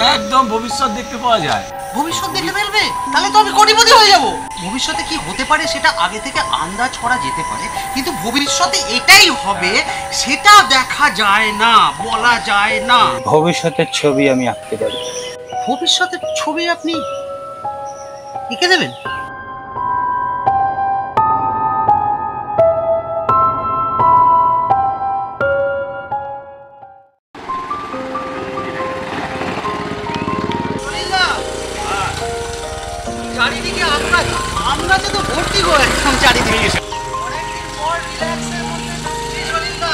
একদম ভবিষ্যৎ দেখতে পাওয়া যায়। ভবিষ্যৎ দেখে ফেলবে? তাহলে তো আমি কোটিপতি হয়ে যাব। ভবিষ্যতে কি হতে পারে সেটা আগে থেকে আন্দাজ করা যেতে পারে, কিন্তু ভবিষ্যতে এটাই হবে সেটা দেখা যায় না, বলা যায় না। ভবিষ্যতের ছবি আমি আঁকতে পারি। ভবিষ্যতের ছবি আপনি এঁকে দেবেন? চারিদিকে আমরাতে তো ভর্তি গো, একদম চারিদিকে। অনেকদিন পর রিল্যাক্সের মধ্যে ঢুকছি সলিলদা।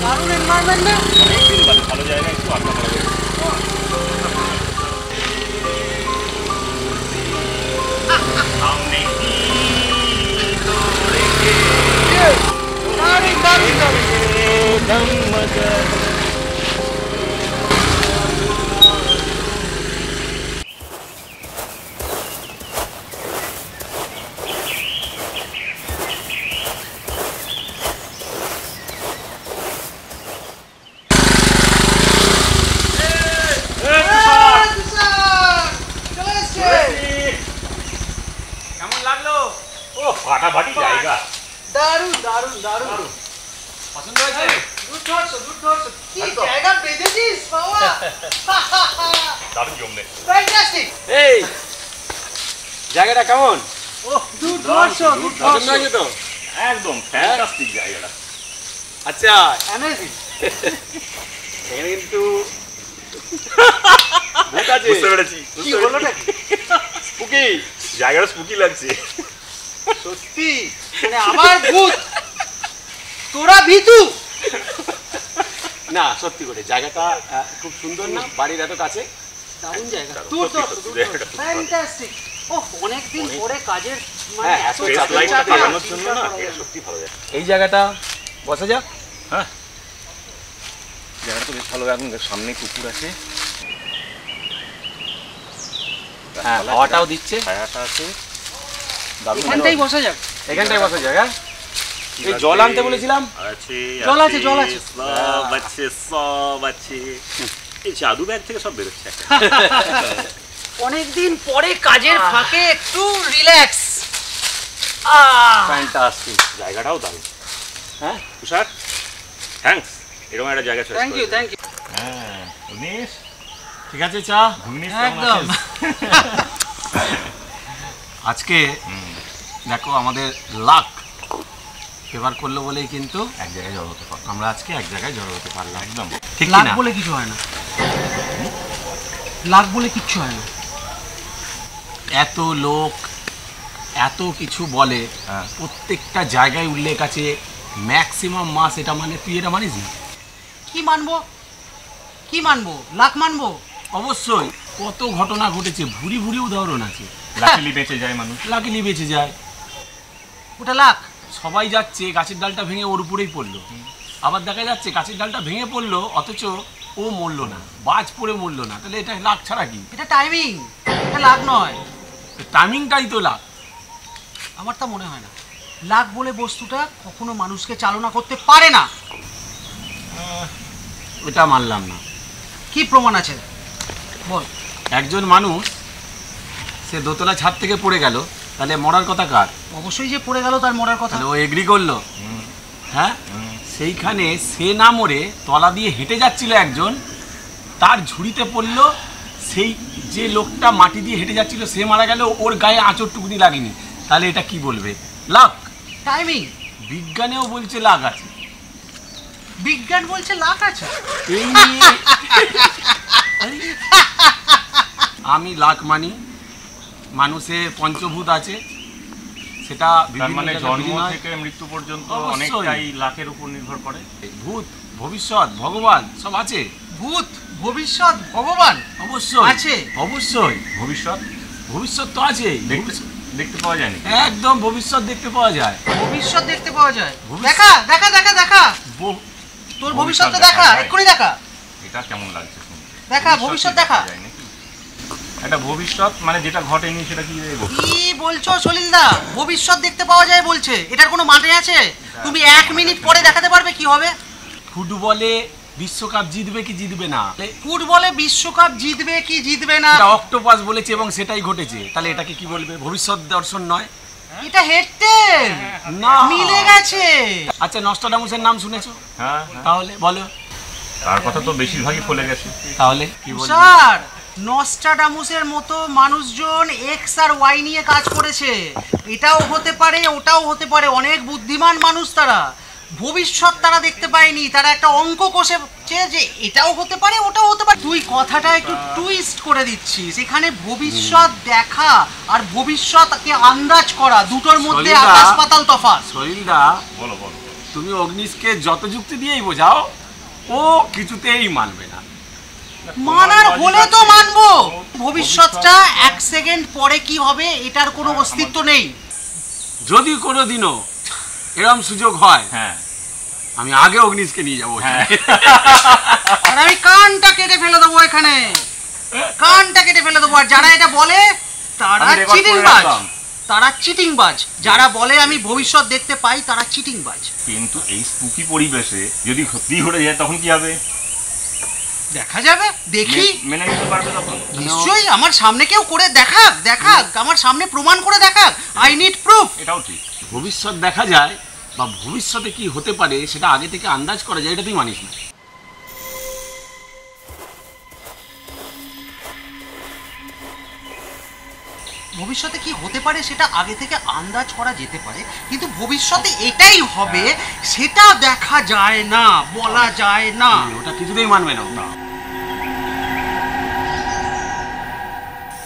দারুণ এনভায়রনমেন্ট না? অনেকদিন বাদে ভালো জায়গা একটু আড্ডা মারা যায়। সামনে কি ফাটাফাটি জায়গা। দারুণ দারুণ দারুণ। পছন্দ হয়েছে? কি জায়গা পেয়েছিস বাবা? দারুণ জমবে। ফ্যান্টাস্টিক। এই জায়গাটা কেমন? দুর্ধর্ষ পছন্দ হয়েছে তো? একদম ফ্যান্টাস্টিক জায়গাটা। আচ্ছা, অ্যামেজিং। এখানে কিন্তু ভূত আছে। বুঝতে পেরেছি। কি হলো নাকি? স্পুকি জায়গাটা স্পুকি লাগছে। সত্যি মানে আবার ভূত? তোরা ভীতু? না, সত্যি করে জায়গাটা খুব সুন্দর না? বাড়ির এত কাছে। দারুণ জায়গা। ফ্যান্টাস্টিক। ওহ, অনেকদিন পরে কাজের মানে হ্যাঁ, এত স্পেস চাপের লাইটটা চাপে লাগানোর আর জন্য চিন্তা না করা এটা যায় সত্যি ভালো জায়গা। এই জায়গাটা বসা যাক। হ্যাঁ, জায়গাটা তো বেশ ভালো। এখন সামনে পুকুর আছে, হ্যাঁ, হাওয়াটাও দিচ্ছে। ছায়াটা আছে। এখানটাই বসা যাক। এখানটায় বসা যাক। হ্যাঁ, এই জল আনতে বলেছিলাম। আছে, জল আছে, জল আছে। সব আছে, সব আছে। এই জাদু ব্যাগ থেকে সব বেরোচ্ছে। অনেকদিন পরে কাজের ফাঁকে একটু রিল্যাক্স। ফ্যান্টাস্টিক। জায়গাটাও দারুণ। হ্যাঁ, তুষার, থ্যাঙ্কস। এরকম একটা জায়গা choice thank you, thank you. হ্যাঁ, উনিশ ঠিক আছে। চা একদম। আজকে দেখো আমাদের লাক ফেভার করলো বলেই কিন্তু এক জায়গায় জড়ো হতে পারবো। আমরা আজকে এক জায়গায় জড়ো হতে পারলাম। একদম ঠিক লাখ না? বলে কিছু হয় না, লাখ বলে কিচ্ছু হয় না। এত লোক এত কিছু বলে, হ্যাঁ। প্রত্যেকটা জায়গায় উল্লেখ আছে ম্যাক্সিমাম মাস। এটা মানে তুই এটা মানিস না? কি মানবো, কি মানবো? লাখ মানবো? অবশ্যই কত ঘটনা ঘটেছে, ভুরি ভুরি উদাহরণ আছে। লাকিলি বেঁচে যায় মানুষ। লাকিলি বেঁচে যায়। ওটা লাখ। সবাই যাচ্ছে, গাছের ডালটা ভেঙে ওর উপরেই পড়লো। আবার দেখা যাচ্ছে গাছের ডালটা ভেঙে পড়লো, অথচ ও মরলো না, বাজ পড়ে মরলো না। তাহলে এটা লাখ ছাড়া কি? এটা টাইমিং, এটা লাখ নয়। টাইমিংটাই তো লাখ। আমার তা মনে হয় না। লাখ বলে বস্তুটা কখনো মানুষকে চালনা করতে পারে না। এটা মানলাম না। কি প্রমাণ আছে বল? একজন মানুষ সে দোতলা ছাদ থেকে পড়ে গেল, তাহলে মরার কথা কার? অবশ্যই যে পড়ে গেল তার মরার কথা। তাহলে ও এগ্রি করলো। হ্যাঁ, সেইখানে সে না মরে তলা দিয়ে হেঁটে যাচ্ছিল একজন, তার ঝুড়িতে পড়লো। সেই যে লোকটা মাটি দিয়ে হেঁটে যাচ্ছিল সে মারা গেল, ওর গায়ে আঁচড়টুকুনি লাগেনি। তাহলে এটা কি বলবে? লাক। টাইমিং। বিজ্ঞানেও বলছে লাক আছে। বিজ্ঞান বলছে লাখ আছে। এই নিয়ে আমি লাক মানি। মানুষের পঞ্চভূত আছে, সেটা তার মানে জন্ম বিভিন্ন থেকে মৃত্যু পর্যন্ত অবশ্যই। অনেকটাই লাখের উপর নির্ভর করে। ভূত, ভবিষ্যৎ, ভগবান সব আছে। ভূত, ভবিষ্যৎ, ভগবান অবশ্যই আছে। অবশ্যই ভবিষ্যৎ ভবিষ্যৎ তো আছে। দেখতে পাওয়া যায়নি। একদম ভবিষ্যৎ দেখতে পাওয়া যায়। ভবিষ্যৎ দেখতে পাওয়া যায়। ভবিষ্যৎ- দেখা দেখা দেখা দেখা তোর ভবিষ্যৎটা দেখা, যায়। এক্ষুনি দেখা। এটা কেমন লাগছে শুনতে? দেখা, ভবিষ্যৎ দেখা। যায় নাকি? একটা ভবিষ্যৎ মানে যেটা ঘটেনি সেটা কি দেখবো? কি বলছো সলিলদা? ভবিষ্যৎ দেখতে পাওয়া যায় বলছে, এটার কোনো মানে আছে? তুমি 1 মিনিট পরে দেখাতে পারবে কি হবে? ফুটবলে বিশ্বকাপ জিতবে কি জিতবে না? ফুটবলে বিশ্বকাপ জিতবে কি জিতবে না এটা অক্টোপাস বলেছে এবং সেটাই ঘটেছে, তাহলে এটাকে কি বলবে? ভবিষ্যৎ দর্শন নয়? এটা হেডটেল না, মিলে গেছে। আচ্ছা, নস্ট্রাডামুসের নাম শুনেছো? হ্যাঁ, তাহলে বলো। তার কথা তো বেশিরভাগই ফলে গেছে। তাহলে কি বলবো? স্যার, নস্ট্রাডামুসের মতো মানুষজন এক্স আর ওয়াই নিয়ে কাজ করেছে। এটাও হতে পারে, ওটাও হতে পারে। অনেক বুদ্ধিমান মানুষ তারা। ভবিষ্যৎ তারা দেখতে পায়নি, তারা একটা অঙ্ক কষেছে যে এটাও হতে পারে, ওটাও হতে পারে। তুই কথাটা একটু টুইস্ট করে দিচ্ছিস। এখানে ভবিষ্যৎ দেখা আর ভবিষ্যৎকে আন্দাজ করা দুটোর মধ্যে সলিলদা, আকাশ পাতাল তফাৎ। সলিলদা, বলো বলো। তুমি অগ্নিশকে যত যুক্তি দিয়েই বোঝাও, ও কিছুতেই মানবে না। মানার হলে তো মানবো। ভবিষ্যৎটা এক সেকেন্ড পরে কি হবে এটার কোনো অস্তিত্ব নেই। যদি কোনোদিনও এরম সুযোগ হয়, হ্যাঁ, আমি আগে অগ্নিশকে নিয়ে যাবো। হ্যাঁ। আর আমি কানটা কেটে ফেলে দেবো এখানে, কানটা কেটে ফেলে দেবো। আর যারা এটা বলে তারা আমি record করে চিটিংবাজ, রাখলাম। তারা চিটিংবাজ। যারা বলে আমি ভবিষ্যৎ দেখতে পাই তারা চিটিংবাজ। কিন্তু এই স্পুকি পরিবেশে যদি সত্যি ঘটে যায় তখন কি হবে? দেখা যাবে, দেখি। মেনে নিতে পারবে তখন? নিশ্চয়ই, আমার সামনে কেউ করে দেখাক, দেখাক, আমার সামনে প্রমাণ করে দেখাক। I need proof. এটাও ঠিক। ভবিষ্যৎ দেখা যায় বা ভবিষ্যতে কি হতে পারে সেটা আগে থেকে আন্দাজ করা যায়, এটা তুই মানিস না। ভবিষ্যতে কি হতে পারে সেটা আগে থেকে আন্দাজ করা যেতে পারে, কিন্তু ভবিষ্যতে এটাই হবে সেটা দেখা যায় না, বলা যায় না। ওটা কিছুতেই মানবে না।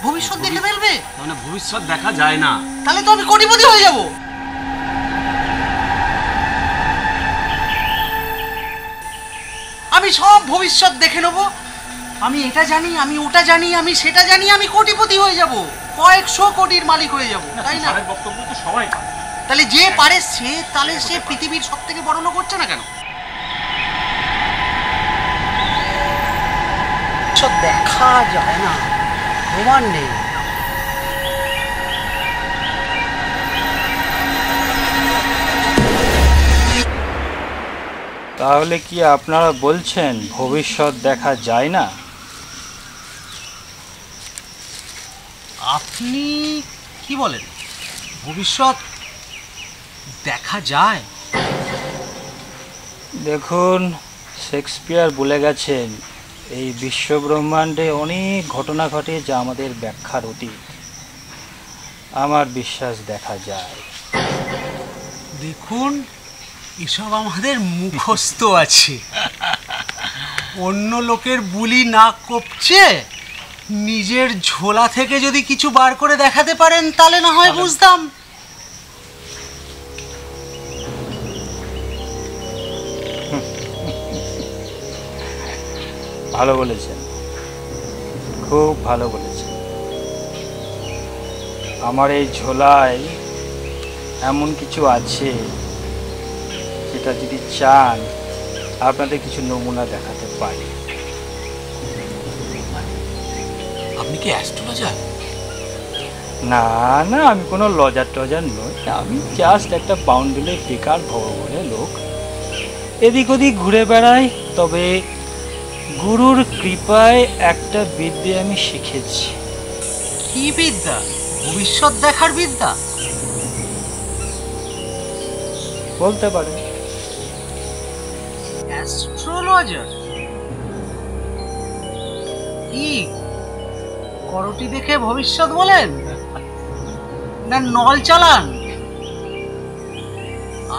ভবিষ্যৎ দেখে ফেলবে, মানে ভবিষ্যৎ দেখা যায় না। তাহলে তো আমি কোটিপতি হয়ে যাব। আমি সব ভবিষ্যৎ দেখে নেব। আমি এটা জানি, আমি ওটা জানি, আমি সেটা জানি, আমি কোটিপতি হয়ে যাব, কয়েকশো কোটির মালিক হয়ে যাব, তাই না? স্যারের বক্তব্য তো সবাই পারে। তাহলে যে পারে সে, তাহলে সে পৃথিবীর সব থেকে বড় লোক হচ্ছে না কেন? সব দেখা যায় না, প্রমাণ নেই। তাহলে কি আপনারা বলছেন ভবিষ্যৎ দেখা যায় না? আপনি কি বলেন, ভবিষ্যৎ দেখা যায়? দেখুন, শেক্সপিয়ার বলে গেছেন এই বিশ্বব্রহ্মাণ্ডে অনেক ঘটনা ঘটে যা আমাদের ব্যাখ্যার অতীত। আমার বিশ্বাস দেখা যায়। দেখুন, এসব আমাদের মুখস্থ আছে। অন্য লোকের বুলি না কপছে নিজের ঝোলা থেকে যদি কিছু বার করে দেখাতে পারেন তাহলে না হয় বুঝতাম। ভালো বলেছেন, খুব ভালো বলেছেন। আমার এই ঝোলায় এমন কিছু আছে যেটা যদি চান আপনাদের কিছু নমুনা দেখাতে পারি। আপনি কি অ্যাস্ট্রোলজার? না না, আমি কোনো লজার টজার নই। আমি জাস্ট একটা বাউন্ডুলে বেকার ভগবানের লোক, এদিক ওদিক ঘুরে বেড়াই। তবে গুরুর কৃপায় একটা বিদ্যে আমি শিখেছি। কি বিদ্যা? ভবিষ্যৎ দেখার বিদ্যা? বলতে পারেন। অ্যাস্ট্রোলজার? কি করটি দেখে ভবিষ্যৎ বলেন না নল চালান?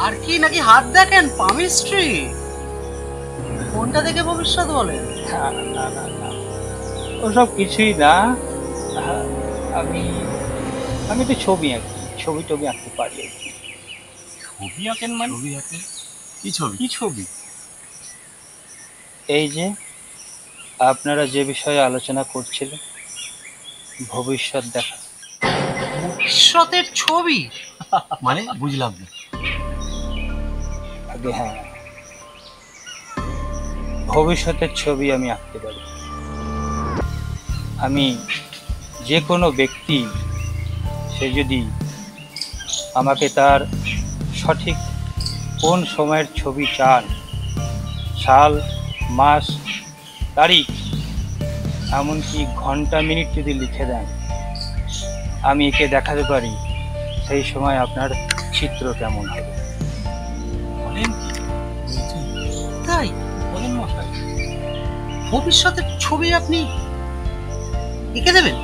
আর কি নাকি হাত দেখেন, পামিস্ট্রি? কোনটা দেখে ভবিষ্যৎ বলেন? না না না না, ওসব কিছুই না। আমি আমি একটু ছবি আঁকি, ছবি টবি আঁকতে পারি আর কি। ছবি আঁকেন মানে? ছবি আঁকে? কি ছবি? কি ছবি? এই যে আপনারা যে বিষয়ে আলোচনা করছিলেন, ভবিষ্যৎ দেখা। ভবিষ্যতের ছবি? মানে বুঝলাম না। আগে হ্যাঁ, ভবিষ্যতের ছবি আমি আঁকতে পারি। আমি যে কোনো ব্যক্তি সে যদি আমাকে তার সঠিক কোন সময়ের ছবি চান, সাল মাস, তারিখ, এমনকি ঘন্টা মিনিট যদি লিখে দেন, আমি একে দেখাতে পারি, সেই সময় আপনার চিত্র কেমন হবে। বলেন কি? বলছেন? তাই বলেন মশাই। ভবিষ্যতের ছবি আপনি এঁকে দেবেন?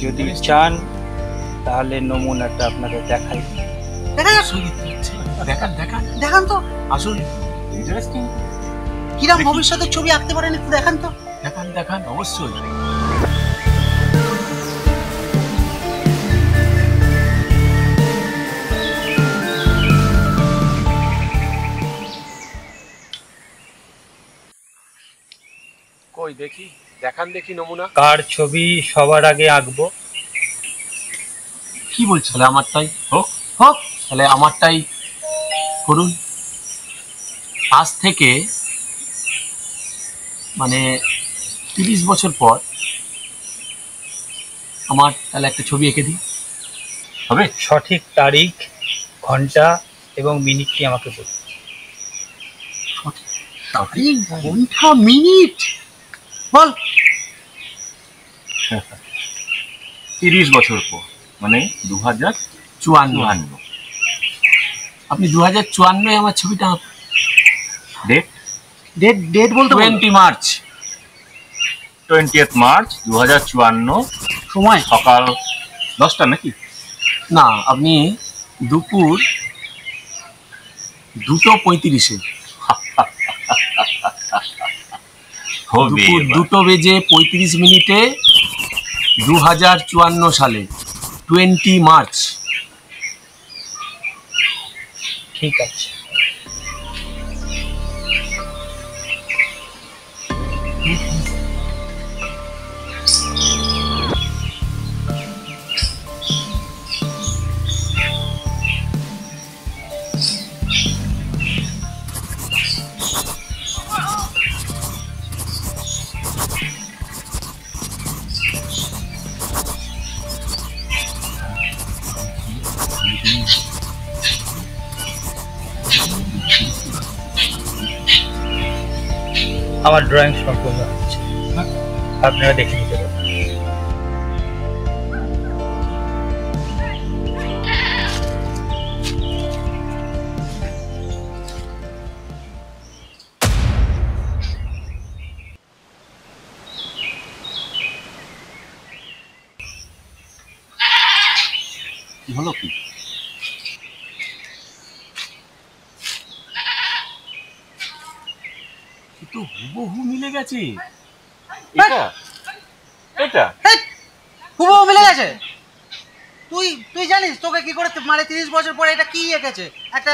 যদি চান তাহলে নমুনাটা আপনাকে দেখাই। দেখা যাক, আসলে দেখতে হচ্ছে। দেখান দেখান। দেখান তো আসলে ইন্টারেস্টিং। কিরম দেখি। ভবিষ্যতের ছবি আঁকতে পারেন একটু দেখান তো। দেখান দেখান অবশ্যই। কই দেখি, দেখান দেখি নমুনা। কার ছবি সবার আগে আঁকবো? কি বলছো? তাহলে আমারটাই হোক। হোক তাহলে আমারটাই করুন। আজ থেকে মানে 30 বছর পর আমার তাহলে একটা ছবি এঁকে দিই, হবে? সঠিক তারিখ, ঘন্টা এবং মিনিটটি আমাকে বলুন। তারিখ, ঘন্টা, মিনিট বল। 30 বছর পর মানে 2054। আপনি 2054 আমার ছবিটা ডেট ডেট ডেট বলতে বলুন। 20 মার্চ। 20th মার্চ 2054, সময় সকাল 10টা নাকি? না, আপনি দুপুর 2:35-এ। হবে দুপুর এবার। 2:35 2054 সালে 20 মার্চ। ঠিক আছে। আমার ড্রয়িং সম্পূর্ণ হচ্ছে, আপনারা দেখে নিতে পারেন। কি হলো কি? তো হুবহু মিলে গেছে। এটা এটা হুবহু মিলে গেছে। তুই তুই জানিস তোকে কি করে মানে 30 বছর পরে এটা কি এঁকেছে? একটা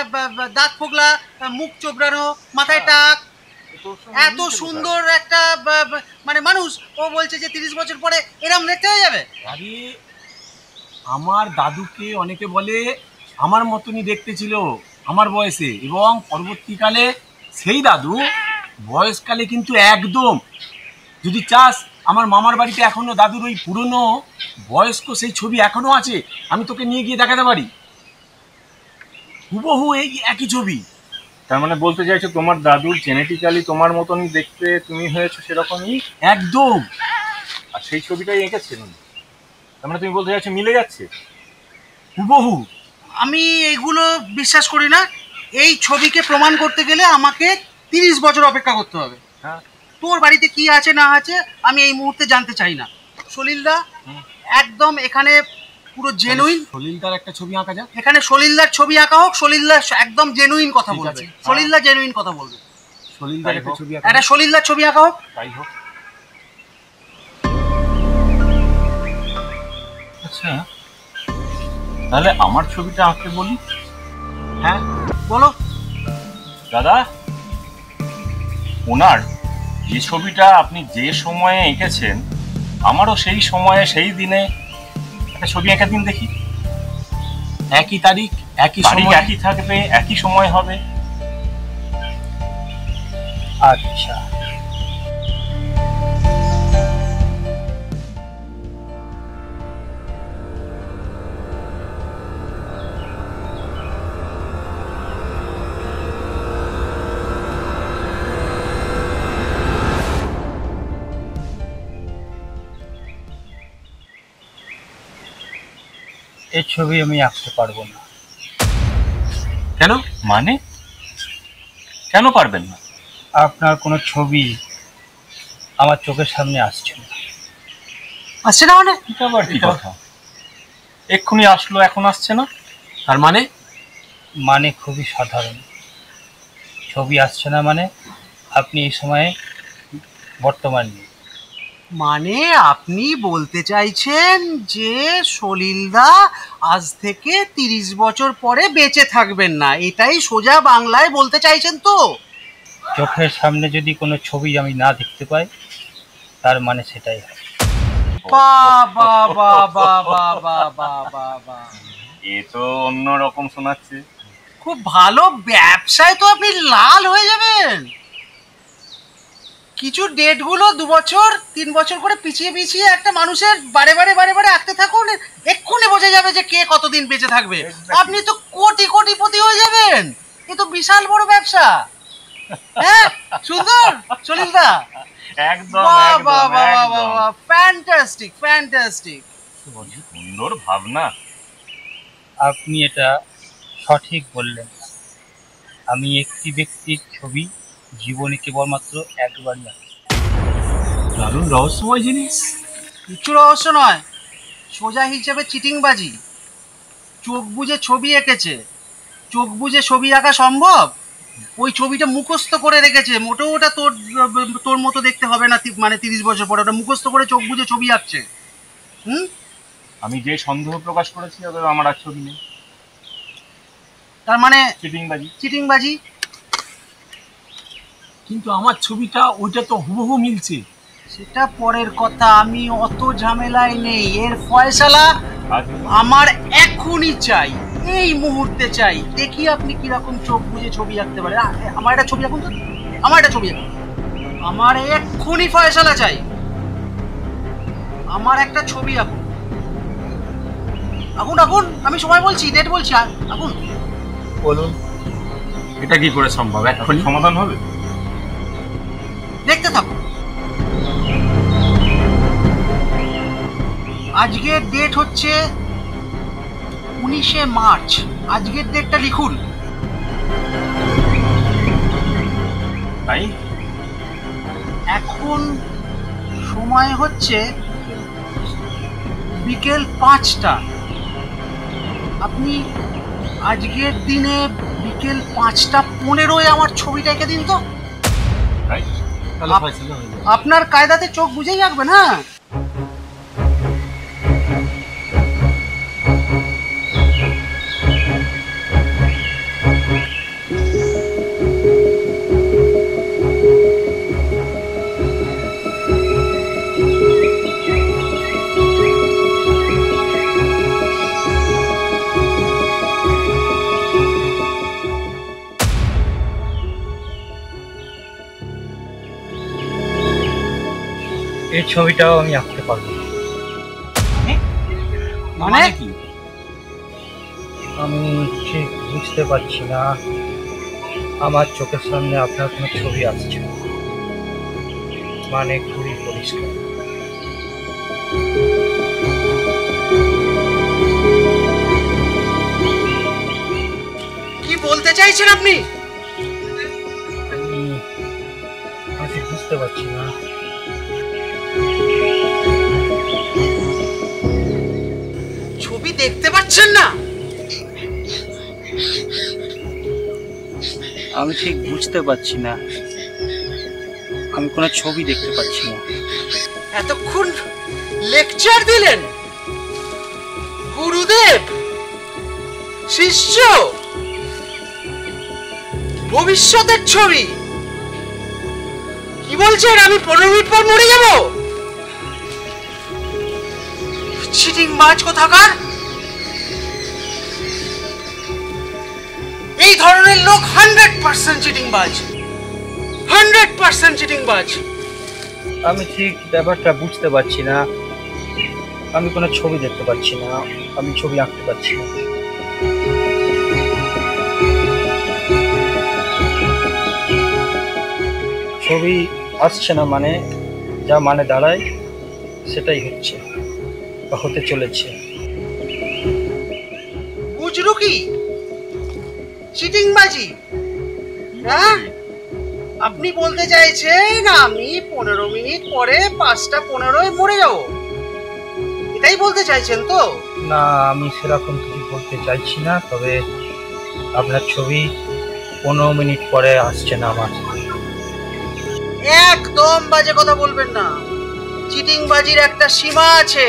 দাঁত ফোগলা, মুখ চোবড়ানো, মাথায় টাক, এত সুন্দর একটা মানে মানুষ। ও বলছে যে 30 বছর পরে এরম দেখতে হয়ে যাবে। আরে আমার দাদুকে অনেকে বলে আমার মতনই দেখতে ছিল আমার বয়সে, এবং পরবর্তীকালে সেই দাদু বয়সকালে কিন্তু একদম, যদি চাস আমার মামার বাড়িতে এখনো দাদুর ওই পুরনো বয়স্ক সেই ছবি এখনো আছে, আমি তোকে নিয়ে গিয়ে দেখাতে পারি। হুবহু এই একই ছবি। তার মানে বলতে চাইছো তোমার দাদুর জেনেটিক্যালি তোমার মতনই দেখতে তুমি হয়েছো সেরকমই, একদম আর সেই ছবিটাই এঁকেছেন। তার মানে তুমি বলতে চাইছো মিলে যাচ্ছে। হুবহু। আমি এইগুলো বিশ্বাস করি না। এই ছবিকে প্রমাণ করতে গেলে আমাকে 30 বছর অপেক্ষা করতে হবে। হ্যাঁ, তোর বাড়িতে কি আছে না আছে আমি এই মুহূর্তে জানতে চাই না। সলিলদা একদম এখানে পুরো জেনুইন। সলিলদার একটা ছবি আঁকা যাক। এখানে সলিলদার ছবি আঁকা হোক, সলিলদা একদম জেনুইন কথা ঠিক বলবে। আছে। সলিলদা জেনুইন কথা বলবে। সলিলদার তাই একটা হোক। ছবি আঁকা একটা যাক। সলিলদার ছবি আঁকা হোক। তাই হোক। আচ্ছা, তাহলে আমার ছবিটা আঁকতে বলি। হ্যাঁ বলো। দাদা, ওনার যে ছবিটা আপনি যে সময়ে এঁকেছেন, আমারও সেই সময়ে সেই দিনে একটা ছবি এঁকে দিন দেখি। একই তারিখ, একই তারিখ সময়। একই থাকবে, একই সময় হবে। আচ্ছা, এই ছবি আমি আঁকতে পারবো না। কেন? মানে কেন পারবেন না? আপনার কোনো ছবি আমার চোখের সামনে আসছে না। আসছে না মানে? এটা আবার কি কথা? এক্ষুনি আসলো, এখন আসছে না? তার মানে? মানে খুবই সাধারণ, ছবি আসছে না মানে আপনি এই সময়ে বর্তমান নেই। মানে আপনি বলতে চাইছেন যে সলিলদা আজ থেকে 30 বছর পরে বেঁচে থাকবেন না, এটাই সোজা বাংলায় বলতে চাইছেন তো? চোখের সামনে যদি কোনো ছবি আমি না দেখতে পাই, তার মানে সেটাই হয়। বাহ বাহ বাহ বাহ বাহ বাহ বাহ বাহ বাহ, এ তো অন্য রকম শোনাচ্ছে। খুব ভালো ব্যবসায় তো আপনি লাল হয়ে যাবেন। কিছু ডেটগুলো 2 বছর 3 বছর করে পিছিয়ে পিছিয়ে একটা মানুষের বারে বারে বারে বারে আঁকতে থাকুন, এক্ষুনি বোঝা যাবে যে কে কতদিন বেঁচে থাকবে। আপনি তো কোটি কোটিপতি হয়ে যাবেন, এ তো বিশাল বড় ব্যবসা। হ্যাঁ সুন্দর সলিলদা, একদম বাহ একদম বাহ বাহ বাহ একদম। বাহ, ফ্যান্টাস্টিক ফ্যান্টাস্টিক। সুন্দর ভাবনা। আপনি এটা সঠিক বললেন না। আমি একটি ব্যক্তির ছবি জীবনে কেবলমাত্র একবারই আঁকি। দারুণ রহস্যময় জিনিস। কিছু রহস্য নয়, সোজা হিসেবে চিটিংবাজি। চোখ বুজে ছবি এঁকেছে, চোখ বুজে ছবি আঁকা সম্ভব? ওই ছবিটা মুখস্থ করে রেখেছে, মোটেও ওটা তোর তোর মতো দেখতে হবে না, মানে 30 বছর পরে ওটা মুখস্থ করে চোখ বুজে ছবি আঁকছে। হুম, আমি যে সন্দেহ প্রকাশ করেছি ওদের আমার আর ছবি নেই। তার মানে চিটিংবাজি। চিটিংবাজি। কিন্তু আমার ছবিটা ওইটা তো হুবহু মিলছে। সেটা পরের কথা, আমি অত ঝামেলায় নেই। এর ফয়সালা আজ আমার এখনই চাই, এই মুহূর্তে চাই। দেখি আপনি কিরকম চোখ বুজে ছবি আঁকতে পারেন। আমার একটা ছবি আঁকুন তো, আমার একটা ছবি আঁকুন। আমার এক্ষুনি ফয়সালা চাই, আমার একটা ছবি আঁকুন। আঁকুন আঁকুন, আমি সময় বলছি, ডেট বলছি, আঁকুন। বলুন। এটা কি করে সম্ভব? এখন সমাধান হবে? দেখতে থাকুন। আজকের ডেট হচ্ছে 19শে মার্চ। আজকের ডেটটা লিখুন। তাই এখন সময় হচ্ছে বিকেল 5টা। আপনি আজকের দিনে বিকেল 5:15 আমার ছবিটা এঁকে দিন তো। তাই তাহলে ফয়সালা হয়ে যাবে। আপনার কায়দাতে চোখ বুঝেই আঁকবেন। হ্যাঁ, এই ছবিটাও আমি আঁকতে পারবো না। মানে কি? আমি ঠিক বুঝতে পারছি না, আমার চোখের সামনে আপনার কোনো ছবি আসছে না। মানে খুবই পরিষ্কার। কি বলতে চাইছেন আপনি? আমি ঠিক বুঝতে পারছি না। ছবি দেখতে পাচ্ছেন না? আমি ঠিক বুঝতে পারছি না, আমি কোনো ছবি দেখতে পাচ্ছি না। এতক্ষণ লেকচার দিলেন, গুরুদেব শিষ্য, ভবিষ্যতের ছবি। কি বলছেন আমি 15 মিনিট পর মরে যাব? চিটিং মাছ কোথাকার। এই ধরনের লোক 100% চিটিংবাজ, 100% চিটিংবাজ। আমি ঠিক ব্যাপারটা বুঝতে পারছি না, আমি কোনো ছবি দেখতে পাচ্ছি না, আমি ছবি আঁকতে পারছি না। ছবি আসছে না মানে যা মানে দাঁড়ায় সেটাই হচ্ছে বা হতে চলেছে। শুরু কি চিটিংবাজি? হ্যাঁ, আপনি বলতে চাইছেন আমি 15 মিনিট পরে 5:15 মরে যাবো, এটাই বলতে চাইছেন তো? না, আমি সেরকম কিছু বলতে চাইছি না, তবে আপনার ছবি 15 মিনিট পরে আসছে না আমার। একদম বাজে কথা বলবেন না, চিটিংবাজির একটা সীমা আছে।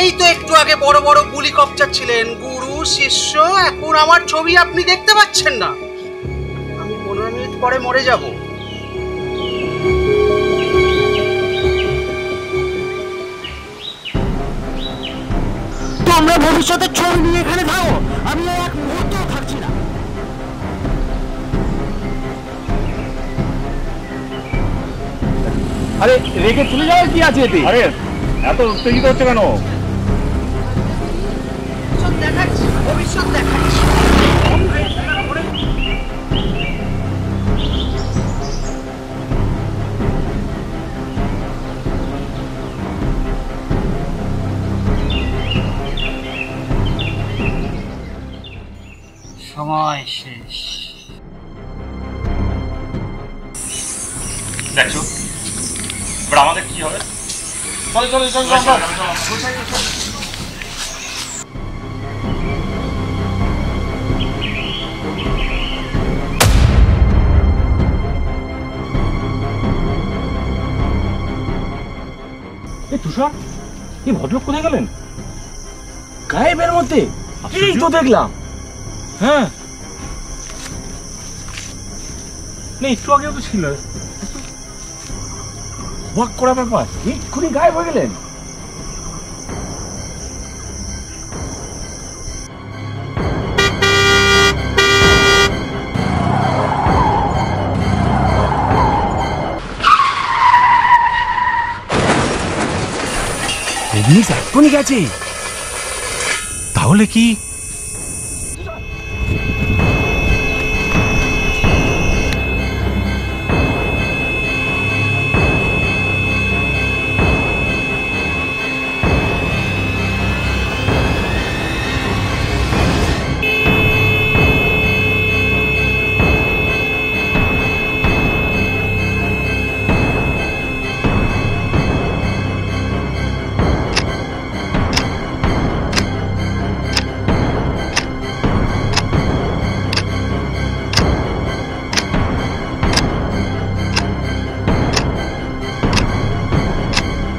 এই তো একটু আগে বড় বড় বুলি কপচাচ্ছিলেন গুরু শিষ্য, এখন আমার ছবি আপনি দেখতে পাচ্ছেন না? আমি 15 মিনিট পরে মরে যাব। তো আমরা ভবিষ্যতের ছবি নিয়ে এখানে থাকো, আমি এক মুহূর্ত থাকছি না। আরে রেখে চলে যাওয়ার কি আছে এতে? আরে এত উত্তেজিত হচ্ছে কেন? দেখাচ্ছি, ভবিষ্যৎ দেখাচ্ছি। সময় শেষ। দেখছো এবার আমাদের কি হবে? চলো চলো চলো তুষার, এই ভদ্রলোক কোথায় গেলেন? গায়েবের মধ্যে এই তো দেখলাম। হ্যাঁ, না একটু আগেও তো ছিল। ওয়াক করা ব্যাপার, এক্ষুনি গায়েব হয়ে গেলেন। এমনি এক্ষুনি গেছে, তাহলে কি